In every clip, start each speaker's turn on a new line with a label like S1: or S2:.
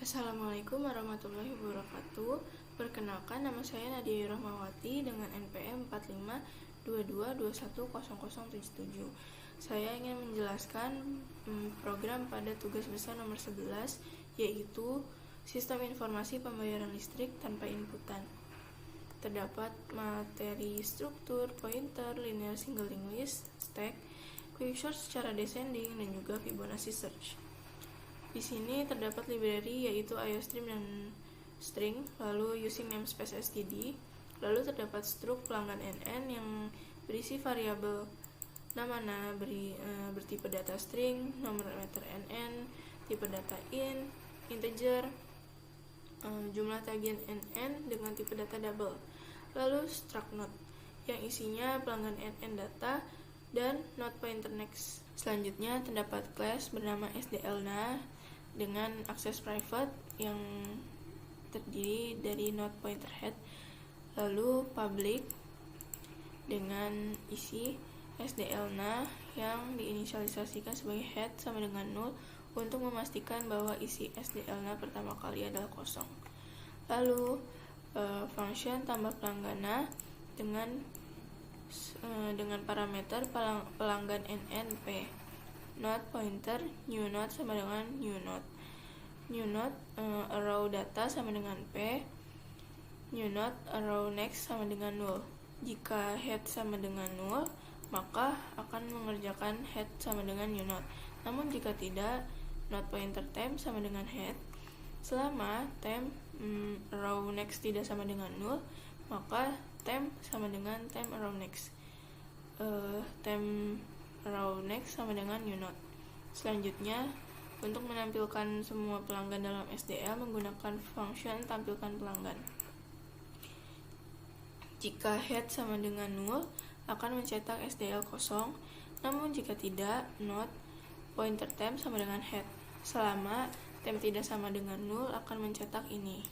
S1: Assalamualaikum warahmatullahi wabarakatuh. Perkenalkan, nama saya Nadia Rahmawati dengan NPM 4522210077. Saya ingin menjelaskan program pada tugas besar nomor 11, yaitu Sistem Informasi Pembayaran Listrik tanpa inputan. Terdapat materi struktur, pointer, linear singling list, stack, quicksort secara descending, dan juga Fibonacci search. Di sini terdapat library yaitu IOStream dan string, lalu using namespace std, lalu terdapat struk pelanggan NN yang berisi variabel nama bertipe data string, nomor meter NN, tipe data int, integer, jumlah tagihan NN dengan tipe data double, lalu struct node yang isinya pelanggan NN data dan node pointer next. Selanjutnya terdapat class bernama SDLNA dengan akses private yang terdiri dari node pointer head, lalu public dengan isi SDLNA yang diinisialisasikan sebagai head sama dengan 0 untuk memastikan bahwa isi SDLNA pertama kali adalah kosong. Lalu function tambah pelanggana dengan parameter pelanggan NNP, node pointer new node sama dengan new node arrow data sama dengan P, new node arrow next sama dengan 0. Jika head sama dengan 0, maka akan mengerjakan head sama dengan new node. Namun jika tidak, node pointer temp sama dengan head. Selama temp arrow next tidak sama dengan 0, maka temp sama dengan temp arrow next. Temp arrow next sama dengan new node. Selanjutnya, untuk menampilkan semua pelanggan dalam SDL menggunakan function tampilkan pelanggan. Jika head sama dengan 0, akan mencetak SDL kosong. Namun jika tidak, node pointer temp sama dengan head. Selama temp tidak sama dengan 0, akan mencetak ini.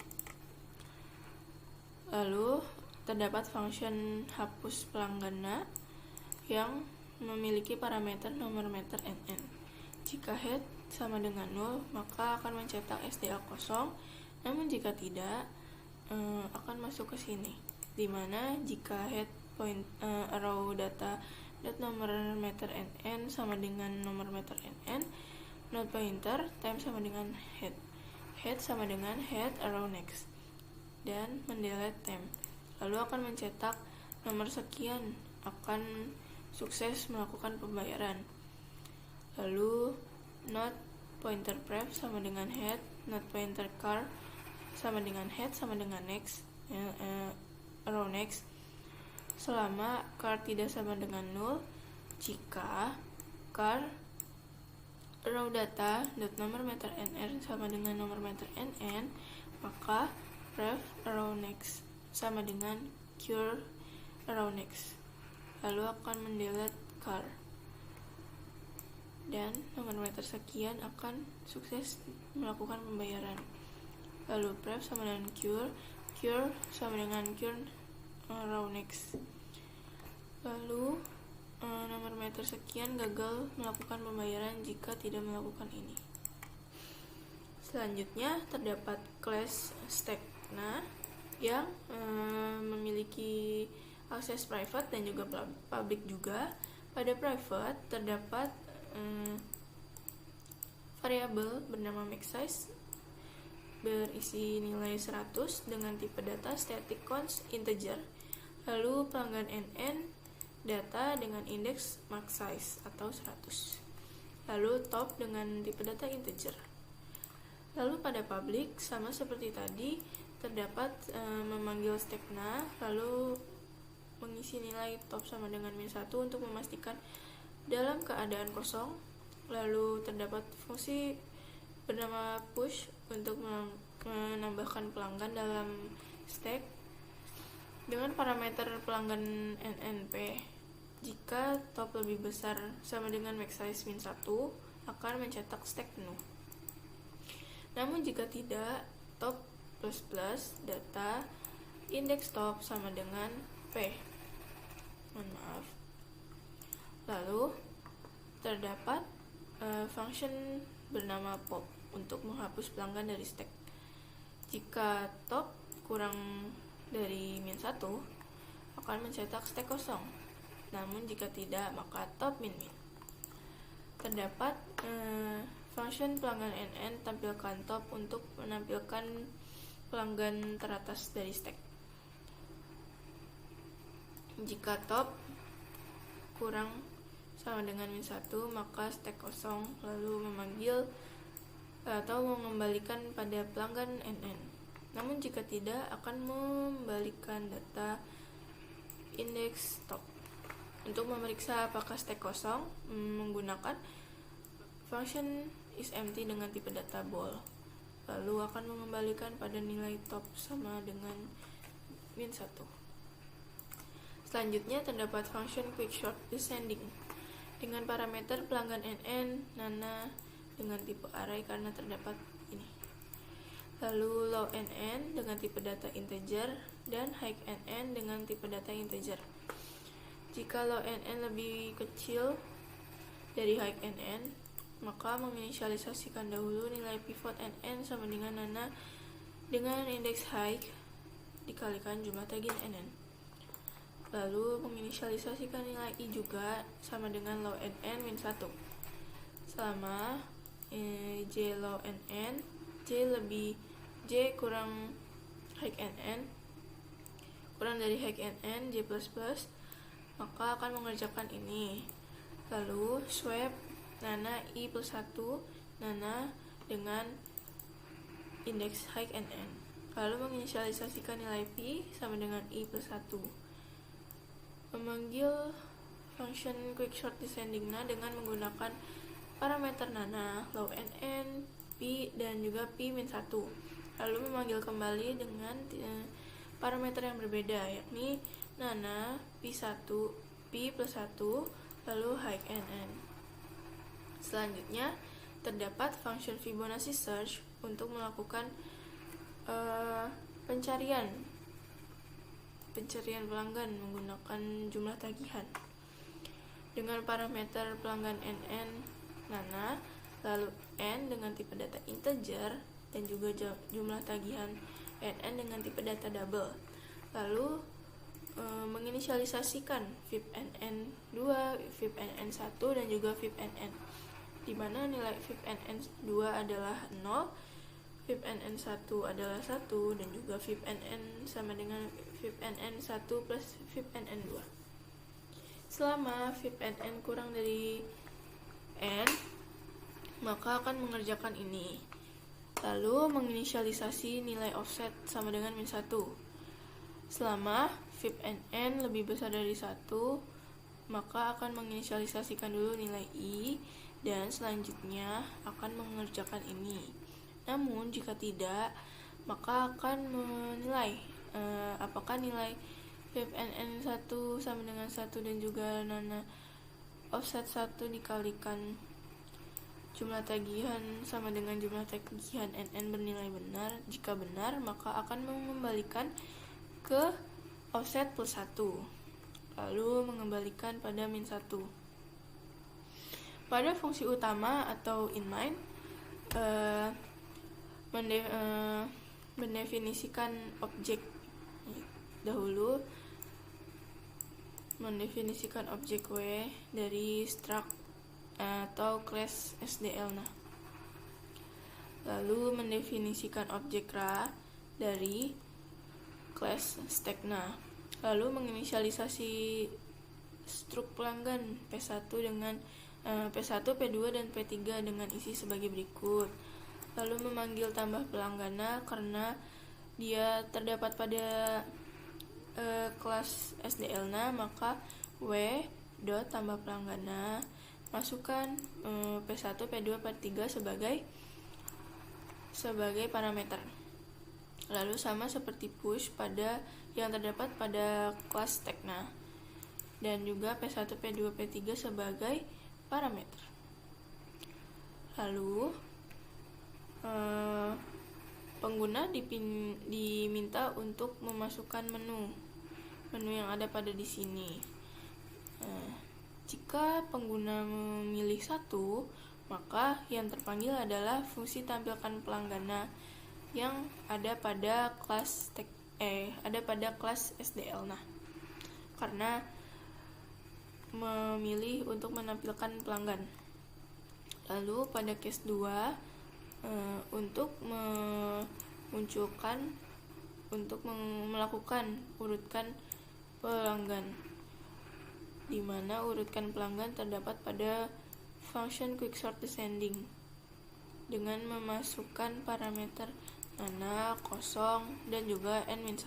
S1: Lalu terdapat function hapus pelanggana yang memiliki parameter nomor meter NN. Jika head sama dengan 0, maka akan mencetak SDL kosong. Namun jika tidak, akan masuk ke sini, dimana jika head arrow data nomor meter NN sama dengan nomor meter NN, node pointer temp sama dengan head sama dengan head arrow next, dan mendelete temp. Lalu akan mencetak nomor sekian akan sukses melakukan pembayaran. Lalu node pointer pref sama dengan head, node pointer car sama dengan head sama dengan next, arrow next. Selama car tidak sama dengan 0, jika car arrow data nomor meter NR sama dengan nomor meter NN, maka pref arrow next sama dengan cure arrow next, lalu akan mendelete car, dan nomor meter sekian akan sukses melakukan pembayaran. Lalu pref sama dengan cure sama dengan cure arrow next, lalu nomor meter sekian gagal melakukan pembayaran jika tidak melakukan ini. Selanjutnya terdapat class stackna yang memiliki akses private dan juga public juga. Pada private terdapat variabel bernama maxsize berisi nilai 100 dengan tipe data static const integer. Lalu pelanggan NN data dengan indeks maxsize atau 100. Lalu top dengan tipe data integer. Lalu pada public sama seperti tadi, terdapat memanggil stackna, lalu mengisi nilai top sama dengan -1 untuk memastikan dalam keadaan kosong. Lalu terdapat fungsi bernama push untuk menambahkan pelanggan dalam stack dengan parameter pelanggan NNP. Jika top lebih besar sama dengan maxsize -1, akan mencetak stack penuh. Namun jika tidak, top plus data indeks top sama dengan P. Lalu terdapat function bernama pop untuk menghapus pelanggan dari stack. Jika top kurang dari -1 akan mencetak stack kosong. Namun jika tidak, maka top min. Terdapat function pelanggan NN tampilkan top untuk menampilkan pelanggan teratas dari stack. Jika top kurang sama dengan -1, maka stack kosong, lalu memanggil atau mengembalikan pada pelanggan NN. Namun jika tidak, akan membalikan data indeks top. Untuk memeriksa apakah stack kosong, menggunakan function isEmpty dengan tipe data bool, lalu akan mengembalikan pada nilai top sama dengan -1. Selanjutnya terdapat function quickshort descending dengan parameter pelanggan NN, Nana dengan tipe array karena terdapat ini. Lalu low NN dengan tipe data integer dan high NN dengan tipe data integer. Jika low NN lebih kecil dari high NN, maka menginisialisasikan dahulu nilai pivot NN sama dengan Nana dengan indeks high dikalikan jumlah tagihan NN. Lalu menginisialisasikan nilai i juga sama dengan low NN -1. Selama j low NN, j kurang high NN, kurang dari high NN, j++, maka akan mengerjakan ini. Lalu swap Nana i +1 Nana dengan indeks high NN. Lalu menginisialisasikan nilai p sama dengan i +1. Memanggil function quickshort descending dengan menggunakan parameter Nana, low NN, p, dan juga p-1. Lalu memanggil kembali dengan parameter yang berbeda, yakni Nana, p+1, lalu high NN. Selanjutnya, terdapat function Fibonacci search untuk melakukan pencarian pelanggan menggunakan jumlah tagihan dengan parameter pelanggan NN Nana, lalu N dengan tipe data integer dan juga jumlah tagihan NN dengan tipe data double. Lalu menginisialisasikan vip NN2, vip NN1 dan juga vip NN, di mana nilai vip NN2 adalah 0, vip NN1 adalah 1, dan juga vip NN sama dengan vip NN1 plus vip NN2. Selama vip NN kurang dari N, maka akan mengerjakan ini. Lalu menginisialisasi nilai offset sama dengan -1. Selama vip NN lebih besar dari 1, maka akan menginisialisasikan dulu nilai i dan selanjutnya akan mengerjakan ini. Namun jika tidak, maka akan menilai apakah nilai vip NN1 sama dengan 1 dan juga Nana offset 1 dikalikan jumlah tagihan sama dengan jumlah tagihan NN bernilai benar. Jika benar, maka akan mengembalikan ke offset +1, lalu mengembalikan pada -1. Pada fungsi utama atau inline, mendefinisikan objek dahulu, mendefinisikan objek W dari struct atau class SDL. Lalu mendefinisikan objek RA dari class stack. Lalu menginisialisasi struk pelanggan P1 dengan P1, P2 dan P3 dengan isi sebagai berikut. Lalu memanggil tambah pelanggan karena dia terdapat pada kelas SDL, maka W dot tambah pelanggan masukkan P1, P2, P3 sebagai parameter. Lalu sama seperti push pada yang terdapat pada kelas stack dan juga P1, P2, P3 sebagai parameter. Lalu pengguna diminta untuk memasukkan menu yang ada pada di sini. Jika pengguna memilih 1, Maka yang terpanggil adalah fungsi tampilkan pelanggana yang ada pada kelas SDL. Nah, karena memilih untuk menampilkan pelanggan. Lalu pada case 2 untuk melakukan urutkan pelanggan, di mana urutkan pelanggan terdapat pada function quicksort descending dengan memasukkan parameter nana, kosong, dan juga n-1.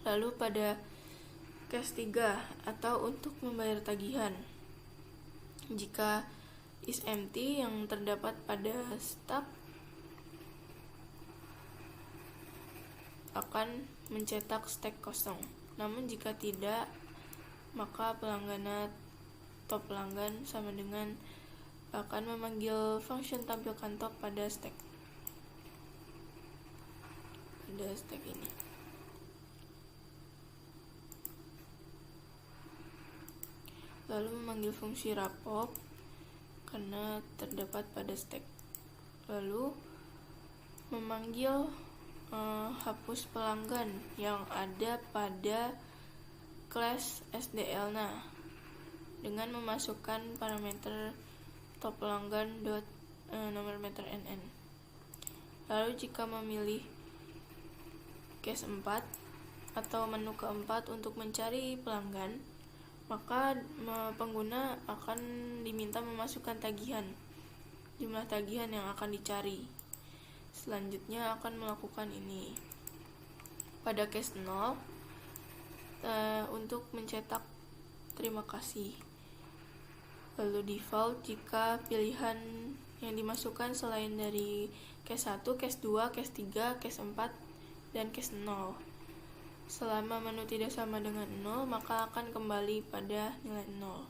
S1: Lalu pada case 3 atau untuk membayar tagihan, jika is empty yang terdapat pada stub akan mencetak stack kosong. Namun jika tidak, maka pelanggan top pelanggan sama dengan akan memanggil function tampilkan top pada stack ini. Lalu memanggil fungsi wrap-up karena terdapat pada stack. Lalu memanggil hapus pelanggan yang ada pada kelas SDL. Nah, dengan memasukkan parameter top pelanggan nomor meter nn. Lalu jika memilih case 4 atau menu keempat untuk mencari pelanggan, maka pengguna akan diminta memasukkan jumlah tagihan yang akan dicari. Selanjutnya akan melakukan ini. Pada case 0 untuk mencetak terima kasih. Lalu default jika pilihan yang dimasukkan selain dari case 1, case 2, case 3, case 4, dan case 0. Selama menu tidak sama dengan 0, maka akan kembali pada nilai 0.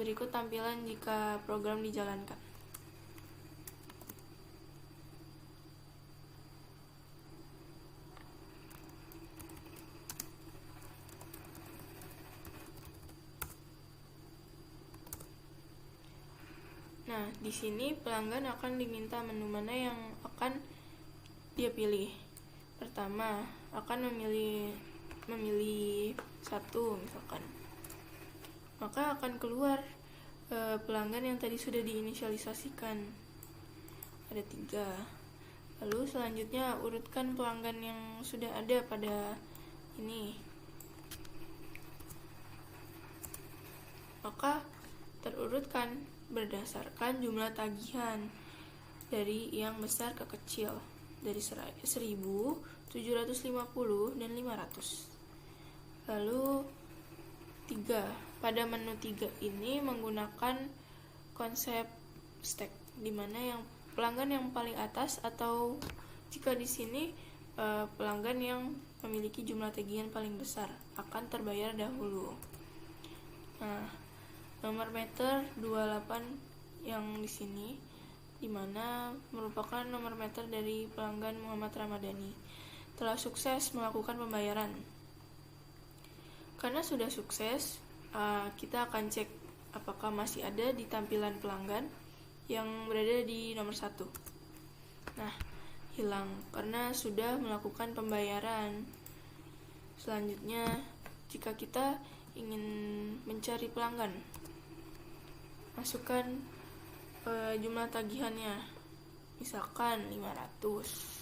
S1: Berikut tampilan jika program dijalankan. Nah, di sini pelanggan akan diminta menu mana yang akan dia pilih. Pertama, akan memilih satu misalkan. Maka akan keluar pelanggan yang tadi sudah diinisialisasikan. Ada 3. Lalu selanjutnya urutkan pelanggan yang sudah ada pada ini. Maka terurutkan berdasarkan jumlah tagihan dari yang besar ke kecil, dari 1000, 750, dan 500. Lalu 3. Pada menu 3 ini menggunakan konsep stack, di mana yang pelanggan yang paling atas, atau jika di sini pelanggan yang memiliki jumlah tagihan paling besar akan terbayar dahulu. Nah, nomor meter 28 yang di sini, di mana merupakan nomor meter dari pelanggan Muhammad Ramadhani, telah sukses melakukan pembayaran. Karena sudah sukses, kita akan cek apakah masih ada di tampilan pelanggan yang berada di nomor 1. Nah, hilang karena sudah melakukan pembayaran. Selanjutnya, jika kita ingin mencari pelanggan, masukkan jumlah tagihannya, misalkan 500.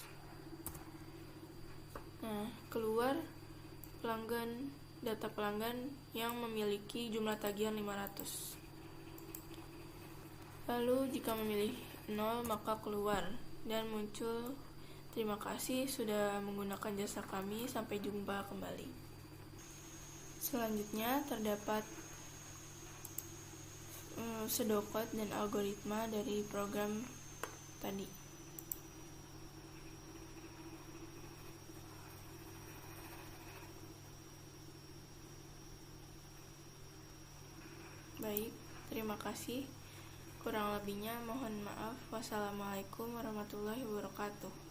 S1: Nah, keluar data pelanggan yang memiliki jumlah tagihan 500. Lalu jika memilih 0, maka keluar dan muncul terima kasih sudah menggunakan jasa kami, sampai jumpa kembali. Selanjutnya terdapat pseudocode dan algoritma dari program tadi. Baik, terima kasih. Kurang lebihnya mohon maaf. Wassalamualaikum warahmatullahi wabarakatuh.